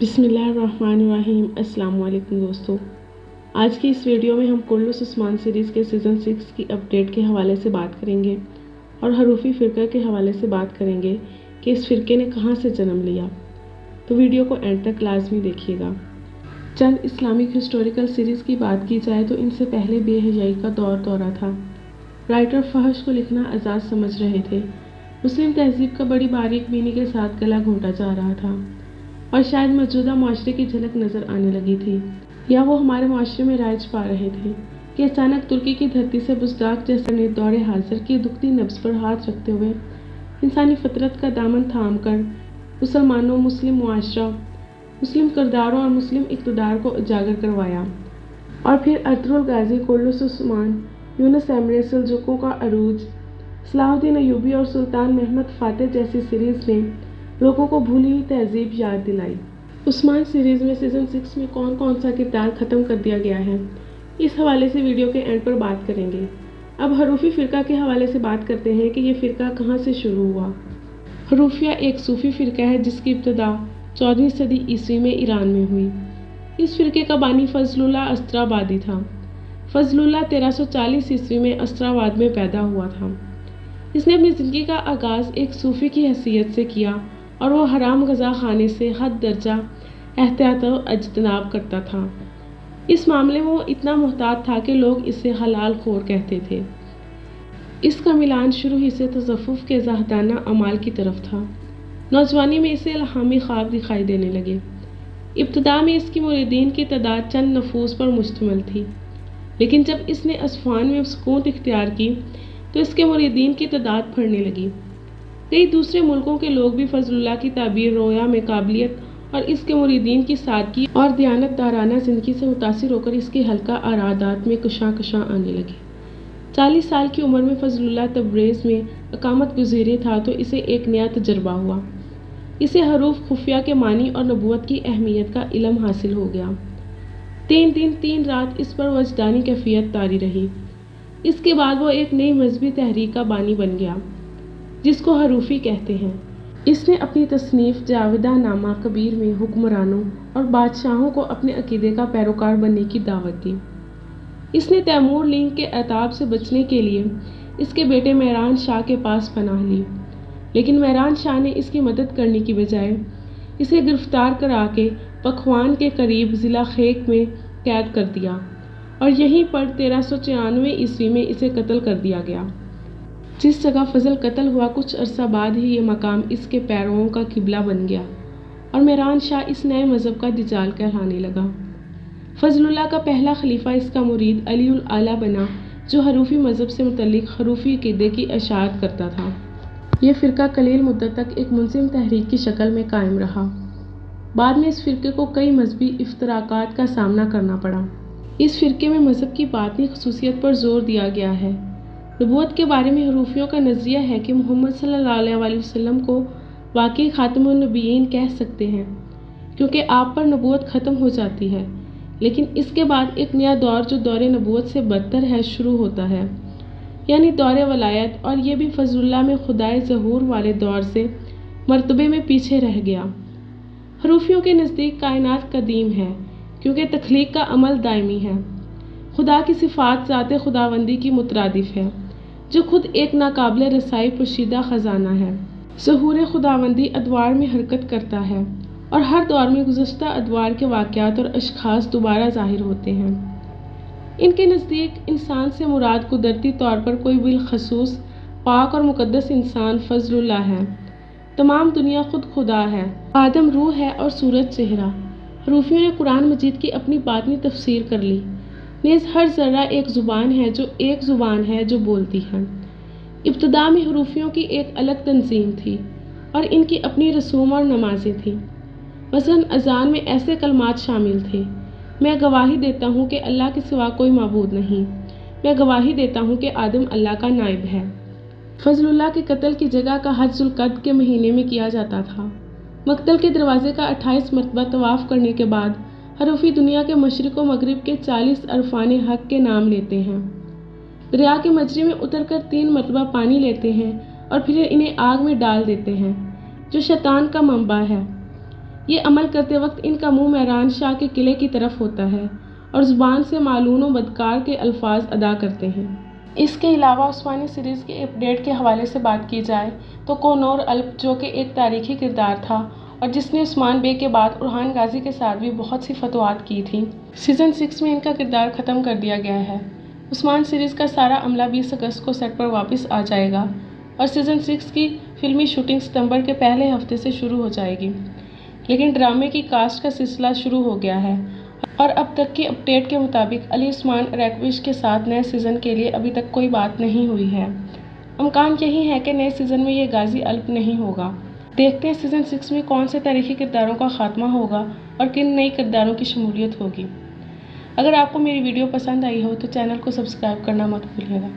बिस्मिल्लाहिर्रहमानिर्रहीम। अस्सलाम वालेकुम दोस्तों, आज की इस वीडियो में हम कुर्लुस उस्मान सीरीज़ के सीज़न 6 की अपडेट के हवाले से बात करेंगे और हरूफी फ़िरक़ा के हवाले से बात करेंगे कि इस फ़िरक़े ने कहां से जन्म लिया। तो वीडियो को एंड तक लाजमी देखिएगा। चंद इस्लामिक हिस्टोरिकल सीरीज़ की बात की जाए तो इनसे पहले बेहयाई का दौरा था। राइटर फहश को लिखना आज़ाद समझ रहे थे। मुस्लिम तहजीब का बड़ी बारीक बीनी के साथ गला घोंटा जा रहा था और शायद मौजूदा माशरे की झलक नज़र आने लगी थी, या वो हमारे माशरे में राइज पा रहे थे कि अचानक तुर्की की धरती से बुज़दाक जैसे ने दौरे हाजिर की दुखती नब्ज़ पर हाथ रखते हुए इंसानी फितरत का दामन थाम कर मुसलमानों, मुस्लिम मुआशरा, मुस्लिम किरदारों और मुस्लिम इक़्तिदार को उजागर करवाया। और फिर अर्तुगरुल गाज़ी, कुर्लुस उस्मान, यूनुस एमरे, सेल्जुकों का अरूज, सलाहुद्दीन अय्यूबी और सुल्तान महमद फ़ातिह जैसी सीरीज़ ने लोगों को भूली हुई तहजीब याद दिलाई। उस्मान सीरीज़ में सीज़न 6 में कौन कौन सा किरदार ख़त्म कर दिया गया है, इस हवाले से वीडियो के एंड पर बात करेंगे। अब हरूफी फ़िरक़ा के हवाले से बात करते हैं कि ये फ़िरक़ा कहाँ से शुरू हुआ। हरूफिया एक सूफ़ी फ़िरक़ा है जिसकी इब्तिदा 14वीं सदी ईस्वी में ईरान में हुई। इस फ़िरक़े का बानी फ़ज़लुल्लाह अस्त्राबादी था। फ़ज़लुल्लाह 1340 ईस्वी में अस्त्राबाद में पैदा हुआ था। इसने अपनी ज़िंदगी का आगाज़ एक सूफ़ी की हैसियत से किया और वो हराम गज़ा खाने से हद दर्जा एहतियात व अज्तनाब करता था। इस मामले में वो इतना मुहतात था कि लोग इसे हलाल खोर कहते थे। इसका मिलान शुरू ही से तज़फ़्फ़ुफ़ के ज़ाहदाना अमाल की तरफ था। नौजवानी में इसे इल्हामी ख्वाब दिखाई देने लगे। इब्तिदा में इसकी मुरीदीन की तादाद चंद नफूस पर मुश्तमिल थी, लेकिन जब इसने असफ़ान में सुकून इख्तियार की तो इसके मुरीदीन की तादाद बढ़ने लगी। कई दूसरे मुल्कों के लोग भी फ़ज़लुल्लाह की ताबीर रोया में काबिलियत और इसके मुरीदीन की सादगी और दियानतदाराना ज़िंदगी से मुतासिर होकर इसके हल्का अरादात में कशां आने लगे। 40 साल की उम्र में फ़ज़लुल्लाह तब्रेज़ में अकामत गुज़ीरे था तो इसे एक नया तजर्बा हुआ। इसे हरूफ खुफिया के मानी और नबूवत की अहमियत का इल्म हासिल हो गया। 3 दिन 3 रात इस पर वजदानी कैफियत तारी रही। इसके बाद वो एक नई मजहबी तहरीक का बानी बन गया जिसको हरूफी कहते हैं। इसने अपनी तसनीफ़ जावेदा नामा कबीर में हुक्मरानों और बादशाहों को अपने अकीदे का पैरोकार बनने की दावत दी। इसने तैमूर लीग के अताब से बचने के लिए इसके बेटे मेहरान शाह के पास पनाह ली, लेकिन मेहरान शाह ने इसकी मदद करने की बजाय इसे गिरफ्तार करा के पखवान के करीब ज़िला खेक में कैद कर दिया और यहीं पर 1394 ईस्वी में इसे कत्ल कर दिया गया। जिस जगह फजल कत्ल हुआ कुछ अरसा बाद ही ये मकाम इसके पैरों का किबला बन गया और मेहरान शाह इस नए मज़हब का दिजाल कहलाने लगा। फ़ज़लुल्लाह का पहला खलीफा इसका मुरीद अली उल आला बना, जो हरूफी मज़हब से मुतल्लिक हरूफी अक़ीदे की अशाअत करता था। ये फ़िरक़ा कलील मुद्दत तक एक मुनज़िम तहरीक की शक्ल में कायम रहा। बाद में इस फ़िरक़े को कई मजहबी इफ्तराक़ात का सामना करना पड़ा। इस फ़िरक़े में मज़हब की बातनी ख़ुसूसियत पर ज़ोर दिया गया है। नबूवत के बारे में हरूफियों का नज़रिया है कि मोहम्मद सल्लल्लाहु अलैहि वसल्लम को वाक़ई ख़ातमुन नबिय्यीन कह सकते हैं, क्योंकि आप पर नबूवत ख़त्म हो जाती है, लेकिन इसके बाद एक नया दौर जो दौरे नबूवत से बदतर है शुरू होता है, यानी दौरे वलायत, और ये भी फ़ज़लुल्लाह में खुदाए ज़हूर वाले दौर से मर्तबे में पीछे रह गया। हरूफियों के नज़दीक कायनात कदीम है क्योंकि तख्लीक का अमल दायमी है। खुदा की सिफ़ात ज़ाते खुदावंदी की मुतरादिफ है, जो खुद एक नाकाबिले रसाई पोशीदा ख़जाना है। ज़हूर खुदावंदी अदवार में हरकत करता है और हर दौर में गुज़श्ता अदवार के वाक़यात और अशख़ास दोबारा ज़ाहिर होते हैं। इनके नज़दीक इंसान से मुराद कुदरती तौर पर कोई बिलख़सूस पाक और मुक़द्दस इंसान फ़ज़लुल्लाह है। तमाम दुनिया खुद खुदा है, आदम रूह है और सूरज चेहरा। हरूफियों ने कुरान मजीद की अपनी बातनी तफसीर कर ली। नेज़ हर ज़र्रा एक ज़ुबान है जो बोलती है। इब्तिदा में हरूफियों की एक अलग तंजीम थी और इनकी अपनी रसूम और नमाज़ें थीं। मसलन अज़ान में ऐसे कलमात शामिल थे: मैं गवाही देता हूँ कि अल्लाह के सिवा कोई माबूद नहीं, मैं गवाही देता हूँ कि आदम अल्लाह का नाइब है। फ़ज़लुल्लाह के कत्ल की जगह का हज ज़ुल्क़अद के महीने में किया जाता था। मक़तल के दरवाज़े का 28 मरतबा तवाफ़ करने के बाद हरूफी दुनिया के मशरिक़ व मग़रिब के 40 अरफ़ान हक़ के नाम लेते हैं। दरिया के मजरी में उतर कर 3 मरतबा पानी लेते हैं और फिर इन्हें आग में डाल देते हैं, जो शैतान का मंबा है। یہ عمل کرتے وقت ان کا منہ مہران شاہ کے قلعے کی طرف ہوتا ہے اور زبان سے مالون و بدکار کے الفاظ ادا کرتے ہیں۔ اس کے علاوہ عثمانی سیریز کے اپڈیٹ کے حوالے سے بات کی جائے تو کنور الپ، جو کہ ایک تاریخی کردار تھا اور جس نے عثمان بے کے بعد اورحان غازی کے ساتھ بھی بہت سی فتوحات کی تھیں، سیزن 6 میں ان کا کردار ختم کر دیا گیا ہے۔ عثمان سیریز کا سارا عملہ 20 اگست کو سیٹ پر واپس آ جائے گا اور سیزن 6 کی فلمی شوٹنگ ستمبر کے پہلے ہفتے سے شروع ہو جائے گی، لیکن ڈرامے کی کاسٹ کا سلسلہ شروع ہو گیا ہے اور اب تک کی اپڈیٹ کے مطابق علی عثمان ریکویچ کے ساتھ نئے سیزن کے لیے ابھی تک کوئی بات نہیں ہوئی ہے۔ امکان یہی ہے کہ نئے سیزن میں یہ غازی الپ نہیں ہوگا۔ دیکھتے ہیں سیزن 6 میں کون سے تاریخی کرداروں کا خاتمہ ہوگا اور کن نئی کرداروں کی شمولیت ہوگی۔ اگر آپ کو میری ویڈیو پسند آئی ہو تو چینل کو سبسکرائب کرنا مت بھولیے گا۔